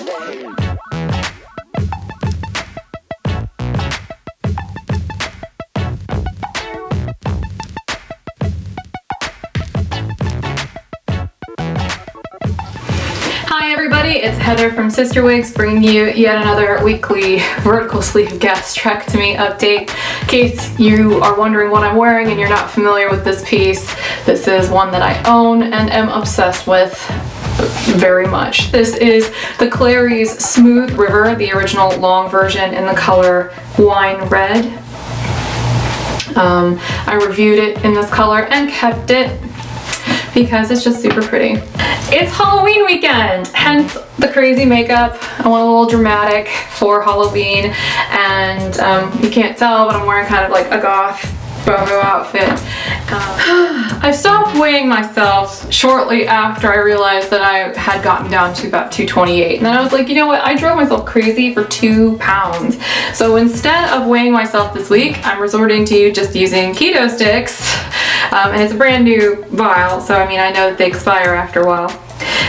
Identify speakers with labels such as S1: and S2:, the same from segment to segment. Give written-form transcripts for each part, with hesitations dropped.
S1: Hi everybody, it's Heather from CysterWigs bringing you yet another weekly vertical sleeve gastrectomy update. In case you are wondering what I'm wearing and you're not familiar with this piece, this is one that I own and am obsessed with very much. This is the Clary's Smooth River, the original long version in the color wine red. I reviewed it in this color and kept it because it's just super pretty. It's Halloween weekend, hence the crazy makeup. I went a little dramatic for Halloween, and you can't tell, but I'm wearing kind of like a goth boho outfit. I stopped weighing myself shortly after I realized that I had gotten down to about 228, and then I was like, you know what, I drove myself crazy for 2 pounds. So instead of weighing myself this week, I'm resorting to just using keto sticks. And it's a brand new vial, so I mean, I know that they expire after a while.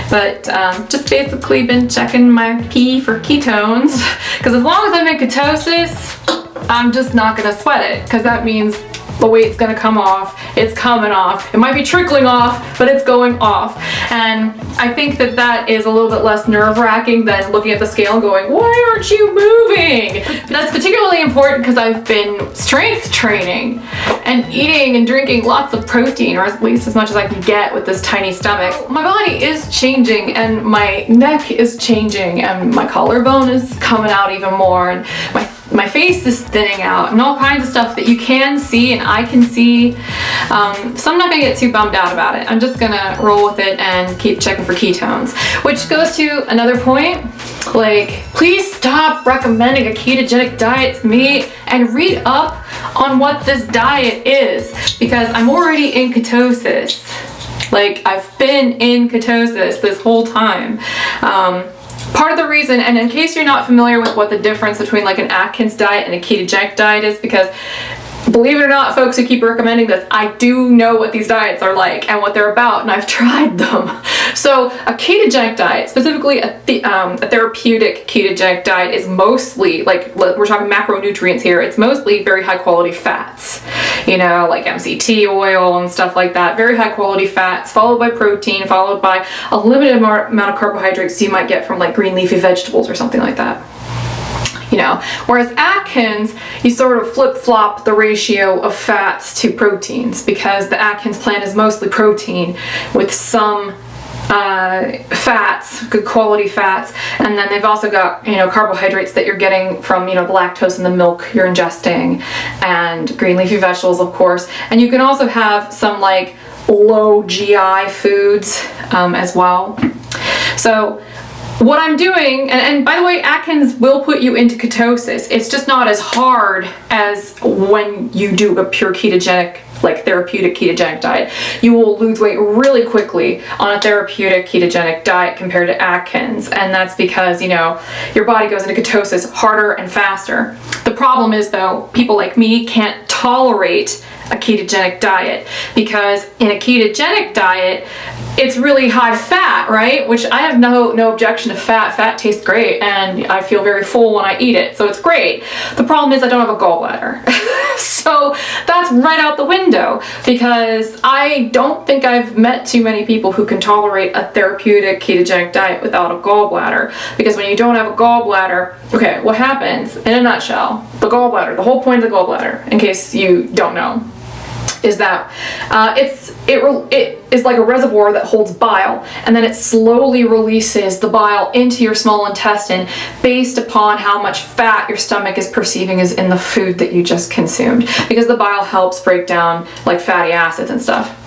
S1: But just basically been checking my pee for ketones, because as long as I'm in ketosis, I'm just not gonna sweat it, because that means the weight's gonna come off, it's coming off. It might be trickling off, but it's going off. And I think that that is a little bit less nerve-wracking than looking at the scale and going, why aren't you moving? That's particularly important because I've been strength training and eating and drinking lots of protein, or at least as much as I can get with this tiny stomach. My body is changing and my neck is changing and my collarbone is coming out even more, and my face is thinning out, and all kinds of stuff that you can see and I can see. So I'm not gonna get too bummed out about it. I'm just gonna roll with it and keep checking for ketones. Which goes to another point, like, please stop recommending a ketogenic diet to me and read up on what this diet is, because I'm already in ketosis. Like, I've been in ketosis this whole time. Part of the reason, and in case you're not familiar with what the difference between like an Atkins diet and a ketogenic diet is, because believe it or not, folks who keep recommending this, I do know what these diets are like and what they're about, and I've tried them. So a ketogenic diet, specifically a therapeutic ketogenic diet, is mostly, like, we're talking macronutrients here, it's mostly very high quality fats, you know, like MCT oil and stuff like that. Very high quality fats, followed by protein, followed by a limited amount of carbohydrates you might get from like green leafy vegetables or something like that. You know, whereas Atkins, you sort of flip-flop the ratio of fats to proteins, because the Atkins plan is mostly protein with some fats, good quality fats, and then they've also got, you know, carbohydrates that you're getting from, you know, the lactose in the milk you're ingesting, and green leafy vegetables, of course. And you can also have some like low GI foods as well. So what I'm doing, and by the way, Atkins will put you into ketosis. It's just not as hard as when you do a pure ketogenic, like therapeutic ketogenic diet. You will lose weight really quickly on a therapeutic ketogenic diet compared to Atkins, and that's because, you know, your body goes into ketosis harder and faster. The problem is, though, people like me can't tolerate a ketogenic diet, because in a ketogenic diet, it's really high fat, right? Which I have no objection to fat. Fat tastes great, and I feel very full when I eat it, so it's great. The problem is I don't have a gallbladder. So that's right out the window, because I don't think I've met too many people who can tolerate a therapeutic ketogenic diet without a gallbladder. Because when you don't have a gallbladder, okay, what happens in a nutshell? The gallbladder, the whole point of the gallbladder, in case you don't know, is that it is like a reservoir that holds bile, and then it slowly releases the bile into your small intestine based upon how much fat your stomach is perceiving is in the food that you just consumed, because the bile helps break down like fatty acids and stuff.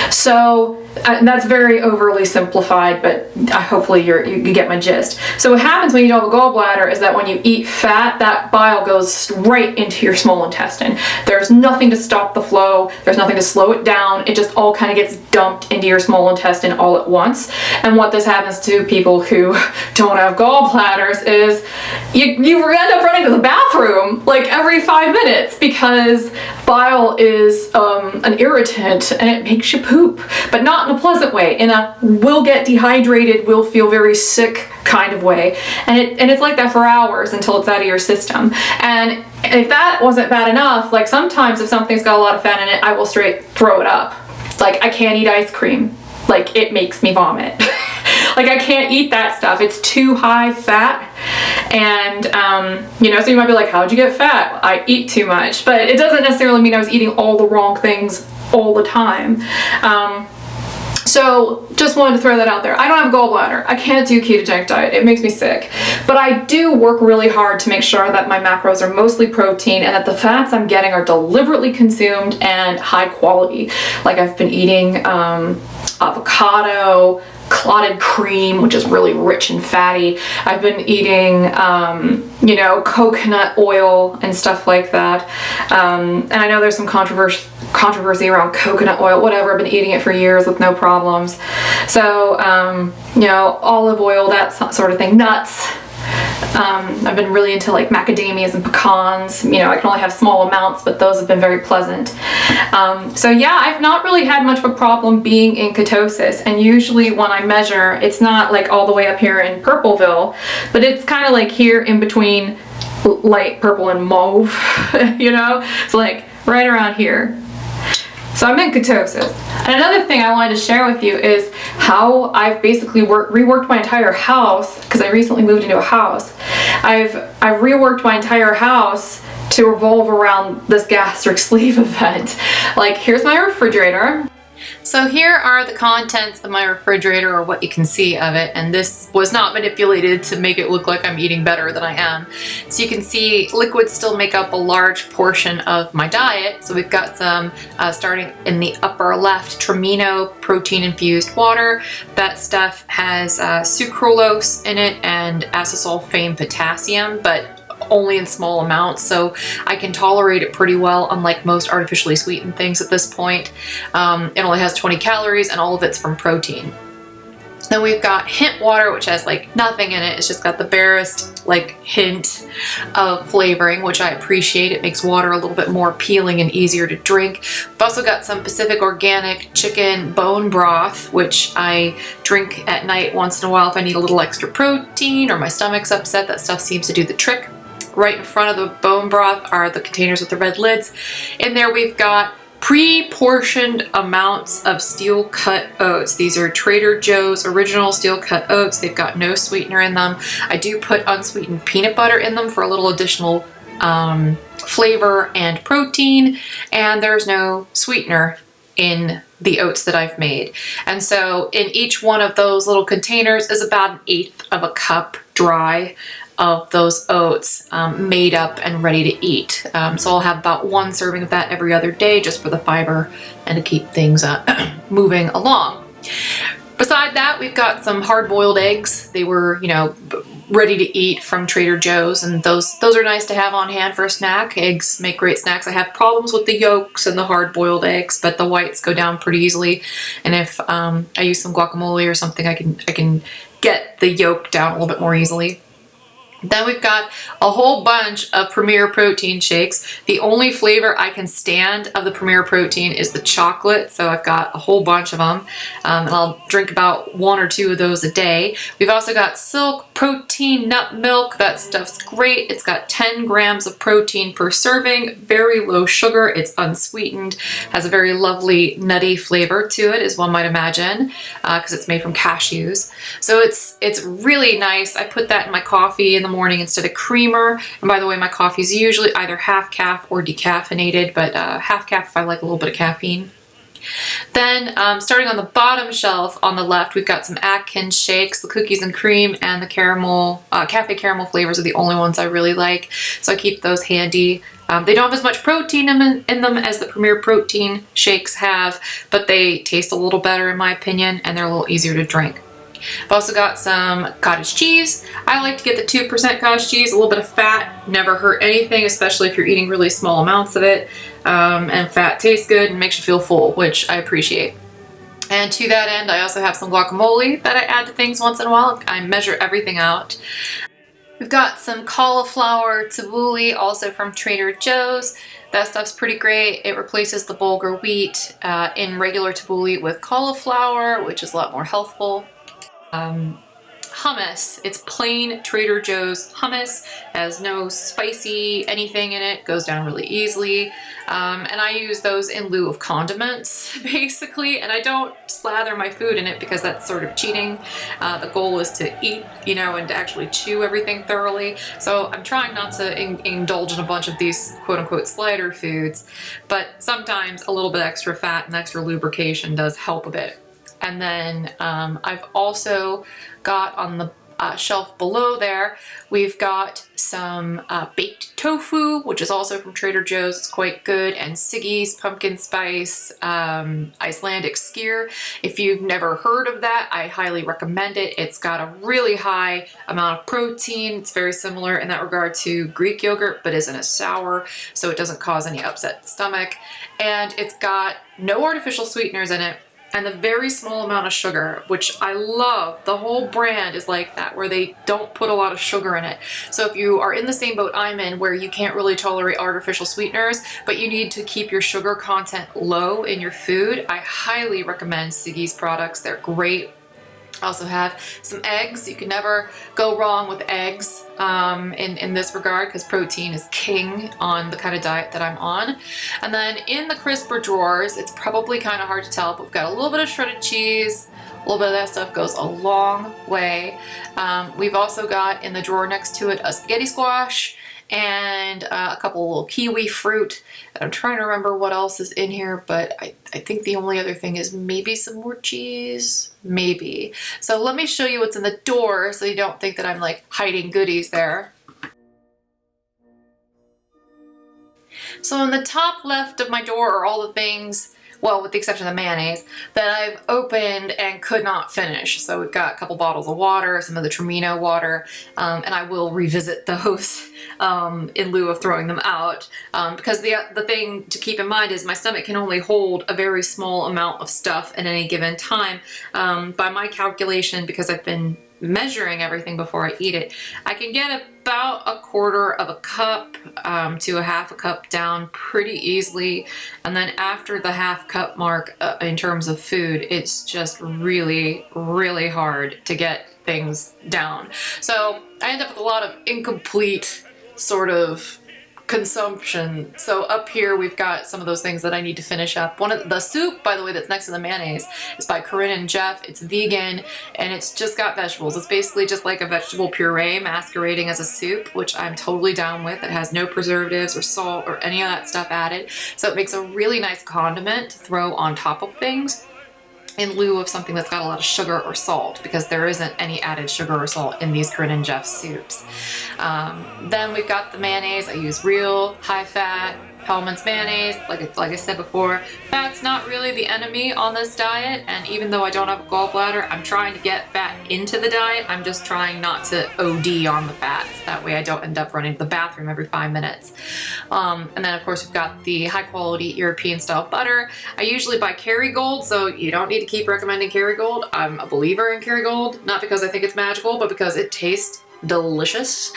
S1: So that's very overly simplified, but hopefully you get my gist. So what happens when you don't have a gallbladder is that when you eat fat, that bile goes right into your small intestine. There's nothing to stop the flow. There's nothing to slow it down. It just all kind of gets dumped into your small intestine all at once. And what this happens to people who don't have gallbladders is you end up running to the bathroom like every 5 minutes, because bile is an irritant and it makes you poop, but not in a pleasant way, in a will get dehydrated, will feel very sick kind of way, and it's like that for hours until it's out of your system. And if that wasn't bad enough, like sometimes if something's got a lot of fat in it, I will straight throw it up. Like I can't eat ice cream. Like it makes me vomit. Like I can't eat that stuff. It's too high fat. And you know, so you might be like, how'd you get fat? I eat too much. But it doesn't necessarily mean I was eating all the wrong things all the time. So just wanted to throw that out there. I don't have a gallbladder. I can't do ketogenic diet. It makes me sick. But I do work really hard to make sure that my macros are mostly protein and that the fats I'm getting are deliberately consumed and high quality. Like I've been eating avocado, clotted cream, which is really rich and fatty. I've been eating, you know, coconut oil and stuff like that. And I know there's some controversy around coconut oil, whatever. I've been eating it for years with no problems. So, you know, olive oil, that sort of thing, nuts. I've been really into like macadamias and pecans. You know, I can only have small amounts, but those have been very pleasant. So yeah, I've not really had much of a problem being in ketosis. And usually when I measure, it's not like all the way up here in Purpleville, but it's kind of like here in between light purple and mauve, you know? It's like right around here. So I'm in ketosis. And another thing I wanted to share with you is how I've basically reworked my entire house, because I recently moved into a house. I've reworked my entire house to revolve around this gastric sleeve event. Like, here's my refrigerator. So here are the contents of my refrigerator, or what you can see of it, and this was not manipulated to make it look like I'm eating better than I am. So you can see liquids still make up a large portion of my diet. So we've got some, starting in the upper left, Trimino protein infused water. That stuff has sucralose in it and acesulfame potassium, but only in small amounts, so I can tolerate it pretty well, unlike most artificially sweetened things at this point. It only has 20 calories and all of it's from protein. Then we've got hint water, which has like nothing in it. It's just got the barest like hint of flavoring, which I appreciate. It makes water a little bit more appealing and easier to drink. We've also got some Pacific Organic chicken bone broth, which I drink at night once in a while if I need a little extra protein or my stomach's upset. That stuff seems to do the trick. Right in front of the bone broth are the containers with the red lids. In there we've got pre-portioned amounts of steel cut oats. These are Trader Joe's original steel cut oats. They've got no sweetener in them. I do put unsweetened peanut butter in them for a little additional flavor and protein, and there's no sweetener in the oats that I've made. And so in each one of those little containers is about 1/8 of a cup dry of those oats made up and ready to eat. So I'll have about 1 serving of that every other day just for the fiber and to keep things moving along. Beside that, we've got some hard-boiled eggs. They were, you know, ready to eat from Trader Joe's, and those are nice to have on hand for a snack. Eggs make great snacks. I have problems with the yolks and the hard-boiled eggs, but the whites go down pretty easily. And if I use some guacamole or something, I can get the yolk down a little bit more easily. Then we've got a whole bunch of Premier Protein shakes. The only flavor I can stand of the Premier Protein is the chocolate, so I've got a whole bunch of them, and I'll drink about 1 or 2 of those a day. We've also got Silk Protein Nut Milk. That stuff's great. It's got 10 grams of protein per serving, very low sugar, it's unsweetened, has a very lovely nutty flavor to it, as one might imagine, because it's made from cashews. So it's really nice. I put that in my coffee in the morning instead of creamer. And by the way, my coffee is usually either half calf or decaffeinated, but half calf if I like a little bit of caffeine. Then starting on the bottom shelf on the left, we've got some Atkins shakes. The cookies and cream and the caramel, cafe caramel flavors are the only ones I really like, so I keep those handy. They don't have as much protein in them as the Premier Protein shakes have, but they taste a little better in my opinion, and they're a little easier to drink. I've also got some cottage cheese. I like to get the 2% cottage cheese. A little bit of fat never hurt anything, especially if you're eating really small amounts of it. And fat tastes good and makes you feel full, which I appreciate. And to that end, I also have some guacamole that I add to things once in a while. I measure everything out. We've got some cauliflower tabbouleh, also from Trader Joe's. That stuff's pretty great. It replaces the bulgur wheat in regular tabbouleh with cauliflower, which is a lot more healthful. hummus. It's plain Trader Joe's hummus, has no spicy anything in it, goes down really easily. And I use those in lieu of condiments, basically, and I don't slather my food in it because that's sort of cheating. The goal is to eat, you know, and to actually chew everything thoroughly. So I'm trying not to indulge in a bunch of these quote-unquote slider foods, but sometimes a little bit extra fat and extra lubrication does help a bit. And then I've also got on the shelf below there, we've got some baked tofu, which is also from Trader Joe's. It's quite good. And Siggy's pumpkin spice Icelandic skyr. If you've never heard of that, I highly recommend it. It's got a really high amount of protein. It's very similar in that regard to Greek yogurt, but isn't as sour, so it doesn't cause any upset stomach. And it's got no artificial sweeteners in it, and a very small amount of sugar, which I love. The whole brand is like that, where they don't put a lot of sugar in it. So if you are in the same boat I'm in, where you can't really tolerate artificial sweeteners, but you need to keep your sugar content low in your food, I highly recommend Siggy's products. They're great. I also have some eggs. You can never go wrong with eggs in this regard, because protein is king on the kind of diet that I'm on. And then in the crisper drawers, it's probably kind of hard to tell, but we've got a little bit of shredded cheese. A little bit of that stuff goes a long way. We've also got in the drawer next to it a spaghetti squash and a couple little kiwi fruit. I'm trying to remember what else is in here, but I think the only other thing is maybe some more cheese, maybe. So let me show you what's in the door so you don't think that I'm like hiding goodies there. So in the top left of my door are all the things, well, with the exception of the mayonnaise, that I've opened and could not finish. So we've got a couple bottles of water, some of the Tramino water, and I will revisit those in lieu of throwing them out. Because the thing to keep in mind is my stomach can only hold a very small amount of stuff at any given time. By my calculation, because I've been measuring everything before I eat it, I can get about a quarter of a cup to a half a cup down pretty easily. And then after the half cup mark in terms of food, it's just really, really hard to get things down. So I end up with a lot of incomplete sort of consumption. So up here we've got some of those things that I need to finish up. One of the soup, by the way, that's next to the mayonnaise is by Corinne and Jeff. It's vegan and it's just got vegetables. It's basically just like a vegetable puree masquerading as a soup, which I'm totally down with. It has no preservatives or salt or any of that stuff added. So it makes a really nice condiment to throw on top of things in lieu of something that's got a lot of sugar or salt, because there isn't any added sugar or salt in these Corinne and Jeff soups. Then we've got the mayonnaise. I use real high-fat Hellmann's mayonnaise. Like I said before, fat's not really the enemy on this diet, and even though I don't have a gallbladder, I'm trying to get fat into the diet. I'm just trying not to OD on the fats. That way I don't end up running to the bathroom every 5 minutes. And then of course we've got the high-quality European-style butter. I usually buy Kerrygold, so you don't need to keep recommending Kerrygold. I'm a believer in Kerrygold, not because I think it's magical, but because it tastes delicious.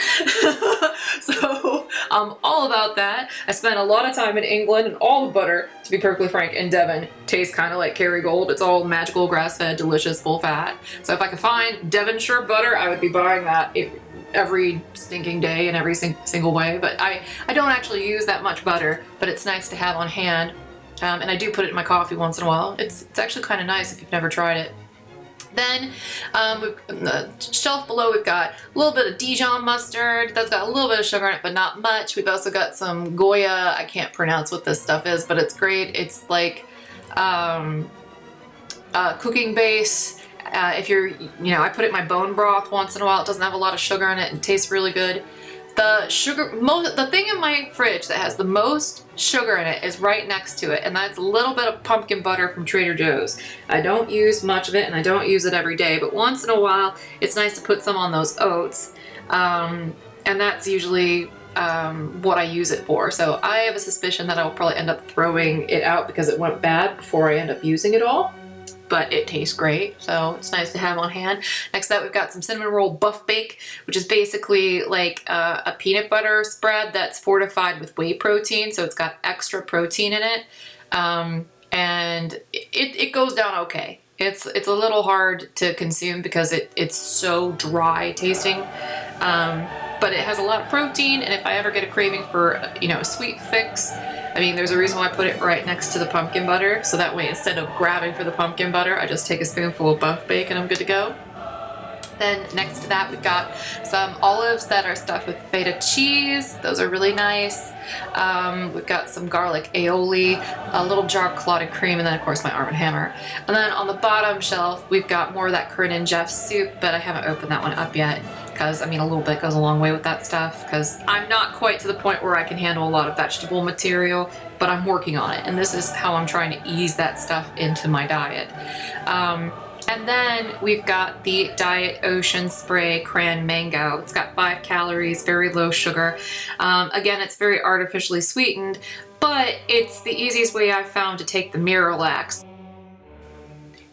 S1: So I'm all about that. I spent a lot of time in England, and all the butter, to be perfectly frank, in Devon tastes kind of like Kerrygold. It's all magical, grass-fed, delicious, full fat. So if I could find Devonshire butter, I would be buying that every stinking day in every single way. But I don't actually use that much butter, but it's nice to have on hand. And I do put it in my coffee once in a while. It's actually kind of nice if you've never tried it. Then on the shelf below, we've got a little bit of Dijon mustard. That's got a little bit of sugar in it, but not much. We've also got some Goya. I can't pronounce what this stuff is, but it's great. It's like cooking base. If you're, I put it in my bone broth once in a while. It doesn't have a lot of sugar in it and tastes really good. The thing in my fridge that has the most sugar in it is right next to it, and that's a little bit of pumpkin butter from Trader Joe's. I don't use much of it, and I don't use it every day, but once in a while, it's nice to put some on those oats, and that's usually what I use it for. So I have a suspicion that I'll probably end up throwing it out because it went bad before I end up using it all. But it tastes great, so it's nice to have on hand. Next up, we've got some cinnamon roll buff bake, which is basically like a peanut butter spread that's fortified with whey protein, so it's got extra protein in it, and it goes down okay. It's a little hard to consume because it's so dry tasting, but it has a lot of protein, and if I ever get a craving for, you know, a sweet fix, I mean, there's a reason why I put it right next to the pumpkin butter, so that way instead of grabbing for the pumpkin butter, I just take a spoonful of buff bake and I'm good to go. Then next to that, we've got some olives that are stuffed with feta cheese. Those are really nice. We've got some garlic aioli, a little jar of clotted cream, and then of course my Arm & Hammer. And then on the bottom shelf, we've got more of that Corinne and Jeff soup, but I haven't opened that one up yet because, I mean, a little bit goes a long way with that stuff because I'm not quite to the point where I can handle a lot of vegetable material, but I'm working on it. And this is how I'm trying to ease that stuff into my diet. And then we've got the Diet Ocean Spray Cran Mango. It's got 5 calories, very low sugar. Again, it's very artificially sweetened, but it's the easiest way I've found to take the Miralax.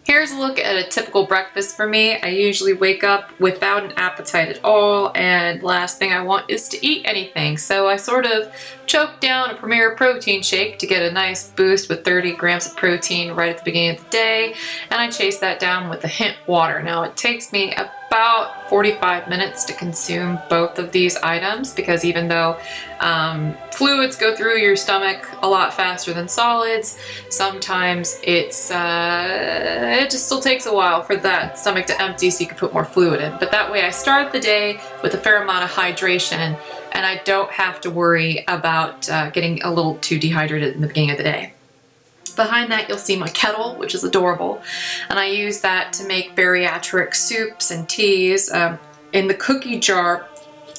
S1: Here's a look at a typical breakfast for me. I usually wake up without an appetite at all, and last thing I want is to eat anything. So I sort of choke down a Premier protein shake to get a nice boost with 30 grams of protein right at the beginning of the day, and I chase that down with a hint water. Now it takes me about 45 minutes to consume both of these items because even though fluids go through your stomach a lot faster than solids, sometimes it just still takes a while for that stomach to empty so you can put more fluid in. But that way I start the day with a fair amount of hydration and I don't have to worry about getting a little too dehydrated in the beginning of the day. Behind that, you'll see my kettle, which is adorable, and I use that to make bariatric soups and teas. In the cookie jar,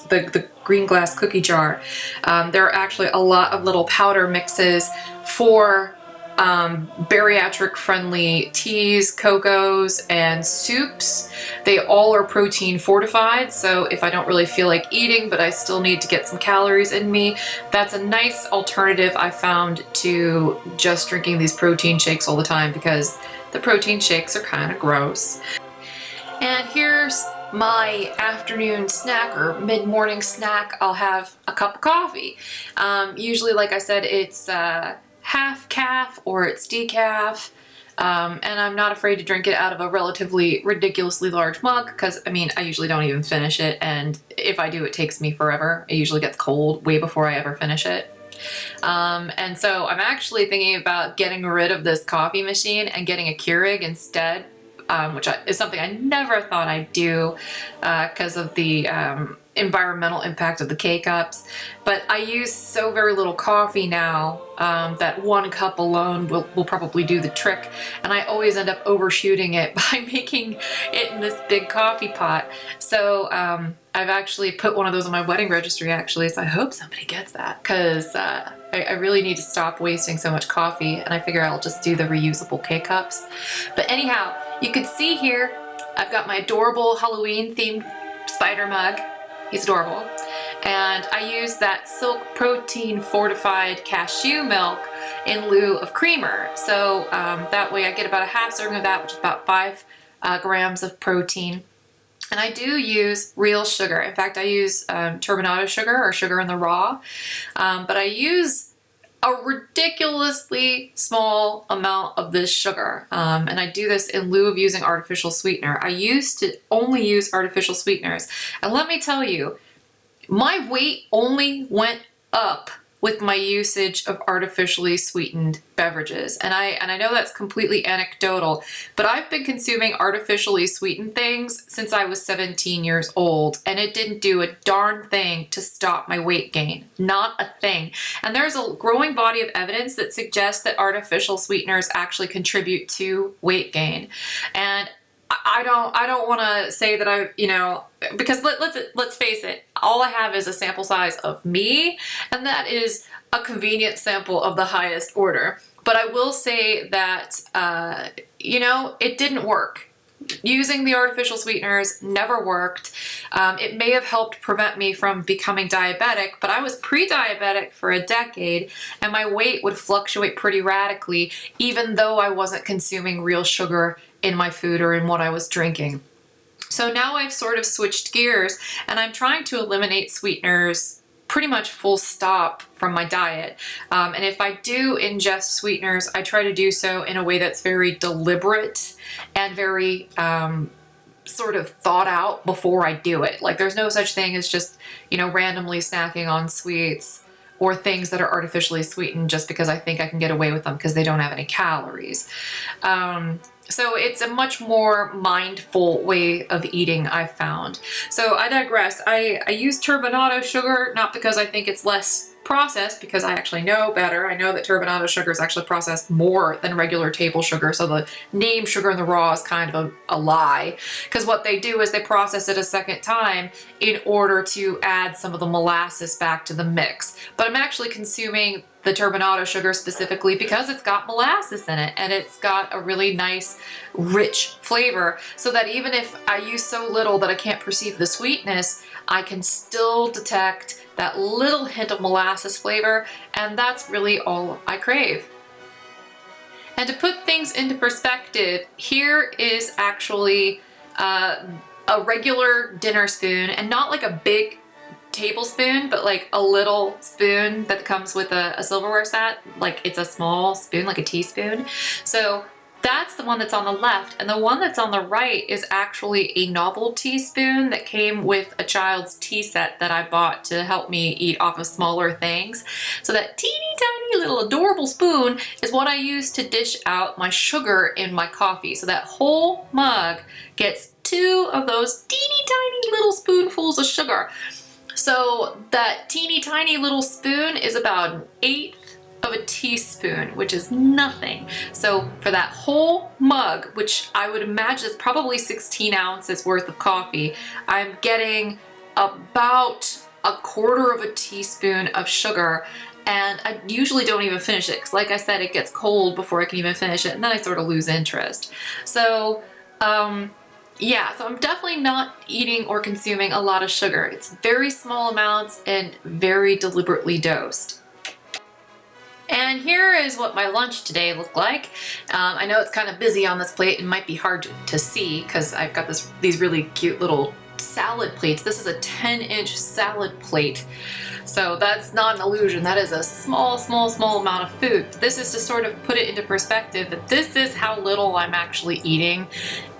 S1: the green glass cookie jar, there are actually a lot of little powder mixes for bariatric friendly teas, cocos, and soups. They all are protein fortified, so if I don't really feel like eating but I still need to get some calories in me, that's a nice alternative I found to just drinking these protein shakes all the time because the protein shakes are kind of gross. And here's my afternoon snack or mid-morning snack. I'll have a cup of coffee. Usually, like I said, it's half calf or it's decaf, and I'm not afraid to drink it out of a relatively ridiculously large mug because, I mean, I usually don't even finish it, and if I do, it takes me forever. It usually gets cold way before I ever finish it. And so I'm actually thinking about getting rid of this coffee machine and getting a Keurig instead, which is something I never thought I'd do because of the environmental impact of the K-Cups. But I use so very little coffee now that 1 cup alone will probably do the trick. And I always end up overshooting it by making it in this big coffee pot. So I've actually put one of those on my wedding registry actually, so I hope somebody gets that because I really need to stop wasting so much coffee, and I figure I'll just do the reusable K-Cups. But anyhow, you can see here, I've got my adorable Halloween themed spider mug. He's adorable. And I use that Silk protein fortified cashew milk in lieu of creamer. So that way I get about a half serving of that, which is about 5 grams of protein. And I do use real sugar. In fact, I use turbinado sugar or sugar in the raw. But I use a ridiculously small amount of this sugar. And I do this in lieu of using artificial sweetener. I used to only use artificial sweeteners. And let me tell you, my weight only went up with my usage of artificially sweetened beverages. And I know that's completely anecdotal, but I've been consuming artificially sweetened things since I was 17 years old, and it didn't do a darn thing to stop my weight gain. Not a thing. And there's a growing body of evidence that suggests that artificial sweeteners actually contribute to weight gain. And I don't want to say that I, you know, because let's face it, all I have is a sample size of me, and that is a convenient sample of the highest order. But I will say that, you know, it didn't work. Using the artificial sweeteners never worked. It may have helped prevent me from becoming diabetic, but I was pre-diabetic for a decade, and my weight would fluctuate pretty radically, even though I wasn't consuming real sugar in my food or in what I was drinking. So now I've sort of switched gears, and I'm trying to eliminate sweeteners
S2: pretty much full stop from my diet. And if I do ingest sweeteners, I try to do so in a way that's very deliberate and very sort of thought out before I do it. Like there's no such thing as just, you know, randomly snacking on sweets or things that are artificially sweetened just because I think I can get away with them because they don't have any calories. So it's a much more mindful way of eating, I've found. So I digress. I use turbinado sugar, not because I think it's less processed, because I actually know better. I know that turbinado sugar is actually processed more than regular table sugar, so the name sugar in the raw is kind of a lie, because what they do is they process it a second time in order to add some of the molasses back to the mix. But I'm actually consuming the turbinado sugar specifically because it's got molasses in it, and it's got a really nice rich flavor, so that even if I use so little that I can't perceive the sweetness, I can still detect that little hint of molasses flavor, and that's really all I crave. And to put things into perspective, here is actually a regular dinner spoon, and not like a big tablespoon, but like a little spoon that comes with a silverware set. Like it's a small spoon, like a teaspoon. So that's the one that's on the left, and the one that's on the right is actually a novelty spoon that came with a child's tea set that I bought to help me eat off of smaller things. So that teeny tiny little adorable spoon is what I use to dish out my sugar in my coffee. So that whole mug gets 2 of those teeny tiny little spoonfuls of sugar. So that teeny tiny little spoon is about 1/8 of a teaspoon, which is nothing. So for that whole mug, which I would imagine is probably 16 ounces worth of coffee, I'm getting about 1/4 of a teaspoon of sugar. And I usually don't even finish it, because like I said, it gets cold before I can even finish it, and then I sort of lose interest. So yeah, so I'm definitely not eating or consuming a lot of sugar. It's very small amounts and very deliberately dosed. And here is what my lunch today looked like. I know it's kind of busy on this plate and might be hard to see because I've got these really cute little salad plates. This is a 10-inch salad plate. So that's not an illusion. That is a small amount of food. This is to sort of put it into perspective that this is how little I'm actually eating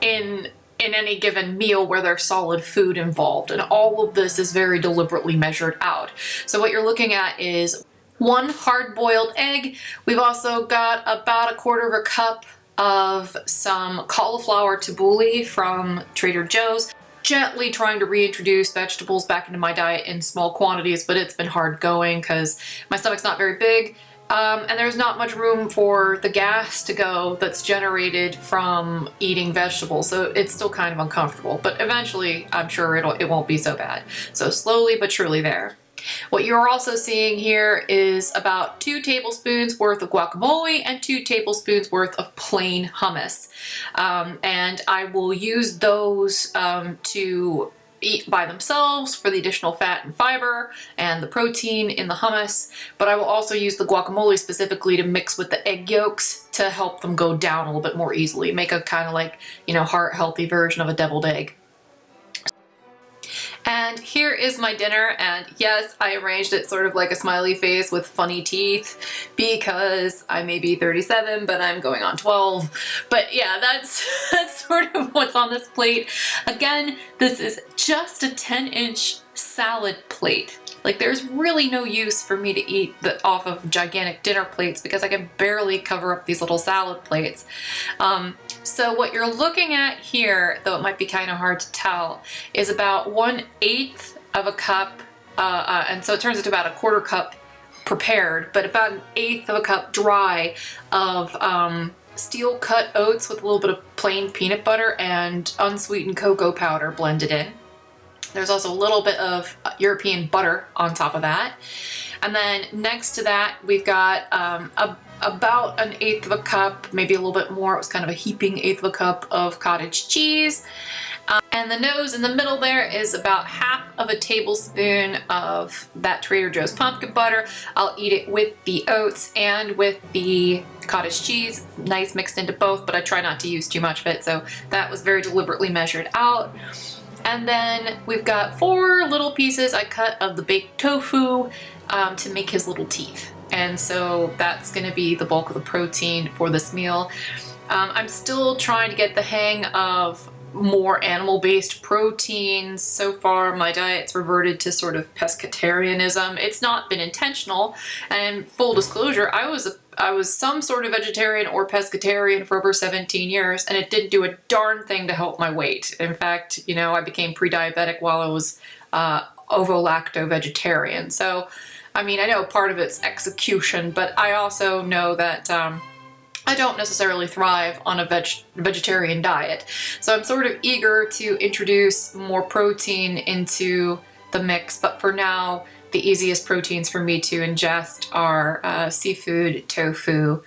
S2: in any given meal where there's solid food involved. And all of this is very deliberately measured out. So what you're looking at is 1 hard-boiled egg. We've also got about 1/4 of a cup of some cauliflower tabbouleh from Trader Joe's. Gently trying to reintroduce vegetables back into my diet in small quantities, but it's been hard going because my stomach's not very big. And there's not much room for the gas to go that's generated from eating vegetables, so it's still kind of uncomfortable. But eventually, I'm sure it won't be so bad. So slowly but surely there. What you're also seeing here is about 2 tablespoons worth of guacamole and 2 tablespoons worth of plain hummus. And I will use those to eat by themselves for the additional fat and fiber and the protein in the hummus, but I will also use the guacamole specifically to mix with the egg yolks to help them go down a little bit more easily, make a kind of like, you know, heart-healthy version of a deviled egg. And here is my dinner, and yes, I arranged it sort of like a smiley face with funny teeth because I may be 37, but I'm going on 12. But yeah, that's sort of what's on this plate. Again, this is just a 10-inch salad plate. Like there's really no use for me to eat off of gigantic dinner plates because I can barely cover up these little salad plates. So what you're looking at here, though it might be kind of hard to tell, is about 1/8 of a cup, and so it turns into about 1/4 cup prepared, but about 1/8 of a cup dry of steel cut oats with a little bit of plain peanut butter and unsweetened cocoa powder blended in. There's also a little bit of European butter on top of that. And then next to that, we've got about 1/8 of a cup, maybe a little bit more. It was kind of a heaping 1/8 of a cup of cottage cheese. And the nose in the middle there is about 1/2 of a tablespoon of that Trader Joe's pumpkin butter. I'll eat it with the oats and with the cottage cheese. Nice mixed into both, but I try not to use too much of it. So that was very deliberately measured out. And then we've got 4 little pieces I cut of the baked tofu to make his little teeth. And so that's gonna be the bulk of the protein for this meal. I'm still trying to get the hang of more animal-based proteins. So far, my diet's reverted to sort of pescatarianism. It's not been intentional, and full disclosure, I was some sort of vegetarian or pescatarian for over 17 years, and it didn't do a darn thing to help my weight. In fact, you know, I became pre-diabetic while I was ovo-lacto vegetarian. So, I mean, I know part of it's execution, but I also know that I don't necessarily thrive on a vegetarian diet. So I'm sort of eager to introduce more protein into the mix, but for now, the easiest proteins for me to ingest are seafood, tofu.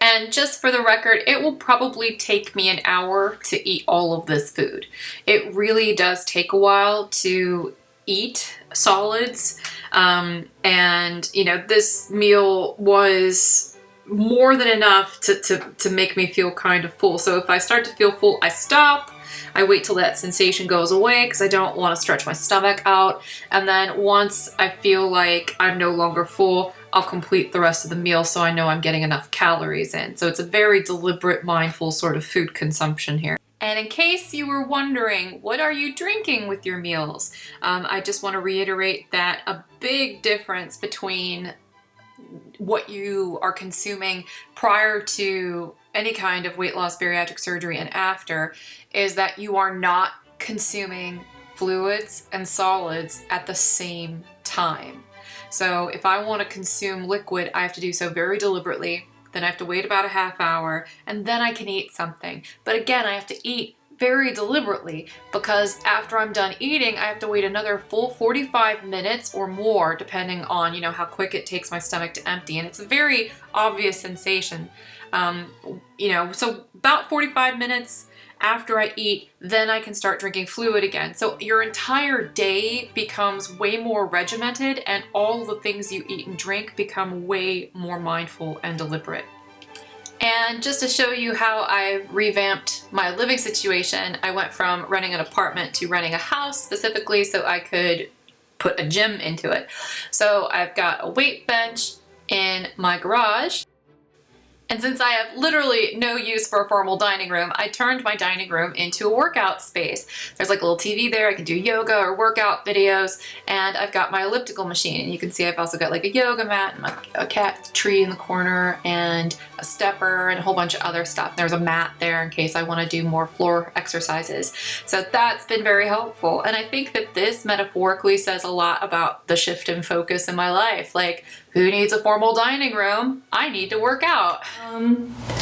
S2: And just for the record, it will probably take me an hour to eat all of this food. It really does take a while to eat solids. And, you know, this meal was more than enough to make me feel kind of full. So if I start to feel full, I stop. I wait till that sensation goes away because I don't want to stretch my stomach out. And then once I feel like I'm no longer full, I'll complete the rest of the meal so I know I'm getting enough calories in. So it's a very deliberate, mindful sort of food consumption here. And in case you were wondering, what are you drinking with your meals? I just want to reiterate that a big difference between what you are consuming prior to any kind of weight loss bariatric surgery and after is that you are not consuming fluids and solids at the same time. So if I want to consume liquid, I have to do so very deliberately. Then I have to wait about a half hour, and then I can eat something. But again, I have to eat very deliberately because after I'm done eating, I have to wait another full 45 minutes or more, depending on, you know, how quick it takes my stomach to empty. And it's a very obvious sensation. You know, so about 45 minutes after I eat, then I can start drinking fluid again. So your entire day becomes way more regimented, and all the things you eat and drink become way more mindful and deliberate. And just to show you how I've revamped my living situation, I went from renting an apartment to renting a house specifically so I could put a gym into it. So I've got a weight bench in my garage. And since I have literally no use for a formal dining room, I turned my dining room into a workout space. There's like a little TV there, I can do yoga or workout videos, and I've got my elliptical machine. And you can see I've also got like a yoga mat and a cat tree in the corner and a stepper and a whole bunch of other stuff. There's a mat there in case I want to do more floor exercises. So that's been very helpful. And I think that this metaphorically says a lot about the shift in focus in my life. Like, who needs a formal dining room? I need to work out.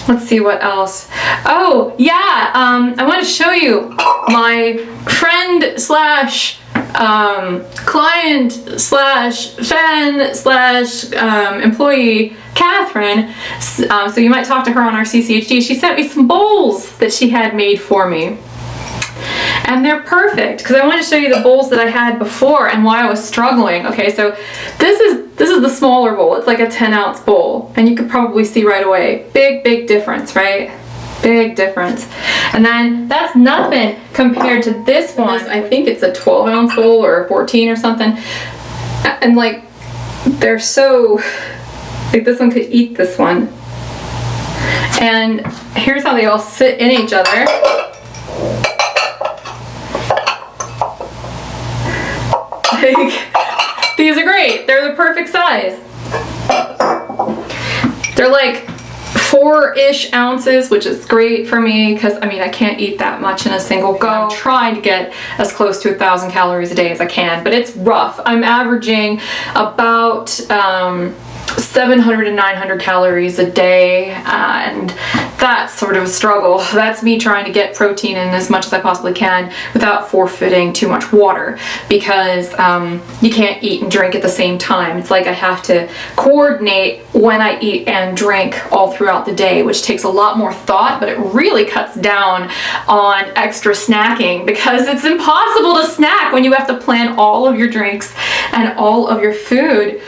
S1: Let's see what else. Oh, yeah, I want to show you my friend slash client slash fan slash employee, Catherine. So you might talk to her on our CCHD. She sent me some bowls that she had made for me. And they're perfect because I wanted to show you the bowls that I had before and why I was struggling. Okay, so this is the smaller bowl. It's like a 10-ounce bowl, and you could probably see right away. Big difference, right? Big difference. And then that's nothing compared to this one. I think it's a 12-ounce bowl or a 14 or something. And like, they're so, like this one could eat this one. And here's how they all sit in each other. These are great. They're the perfect size. They're like 4-ish ounces, which is great for me because I mean I can't eat that much in a single go. I'm trying to get as close to 1,000 calories a day as I can, but it's rough. I'm averaging about 700 to 900 calories a day, and that's sort of a struggle. That's me trying to get protein in as much as I possibly can without forfeiting too much water, because you can't eat and drink at the same time. It's like I have to coordinate when I eat and drink all throughout the day, which takes a lot more thought, but it really cuts down on extra snacking because it's impossible to snack when you have to plan all of your drinks and all of your food.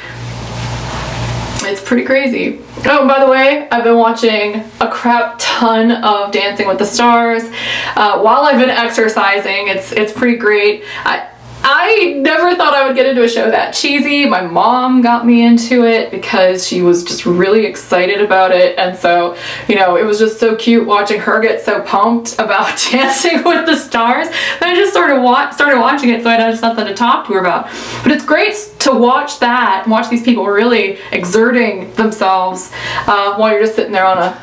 S1: it's pretty crazy. Oh, by the way, I've been watching a crap ton of Dancing with the Stars while I've been exercising. It's pretty great. I never thought I would get into a show that cheesy. My mom got me into it because she was just really excited about it, and so, you know, it was just so cute watching her get so pumped about Dancing with the Stars. And I just started watching it, so I had something to talk to her about. But it's great to watch that, and watch these people really exerting themselves while you're just sitting there on a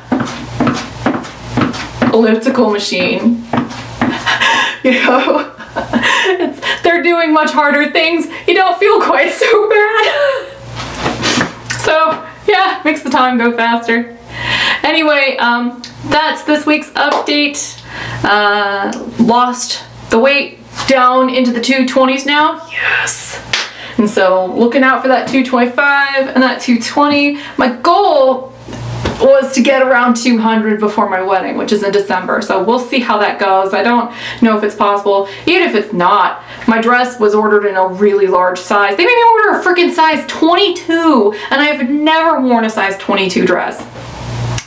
S1: elliptical machine. You know? They're doing much harder things. You don't feel quite so bad. So yeah, makes the time go faster. Anyway, that's this week's update. Lost the weight down into the 220s now. Yes. And so looking out for that 225 and that 220. My goal was to get around 200 before my wedding, which is in December. So we'll see how that goes. I don't know if it's possible. Even if it's not, my dress was ordered in a really large size. They made me order a freaking size 22, and I have never worn a size 22 dress.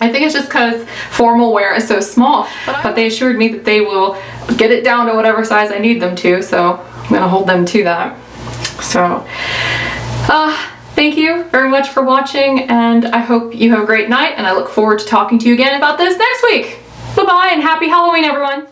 S1: I think it's just because formal wear is so small, but they assured me that they will get it down to whatever size I need them to, so I'm gonna hold them to that. So, thank you very much for watching, and I hope you have a great night, and I look forward to talking to you again about this next week. Bye-bye, and happy Halloween, everyone.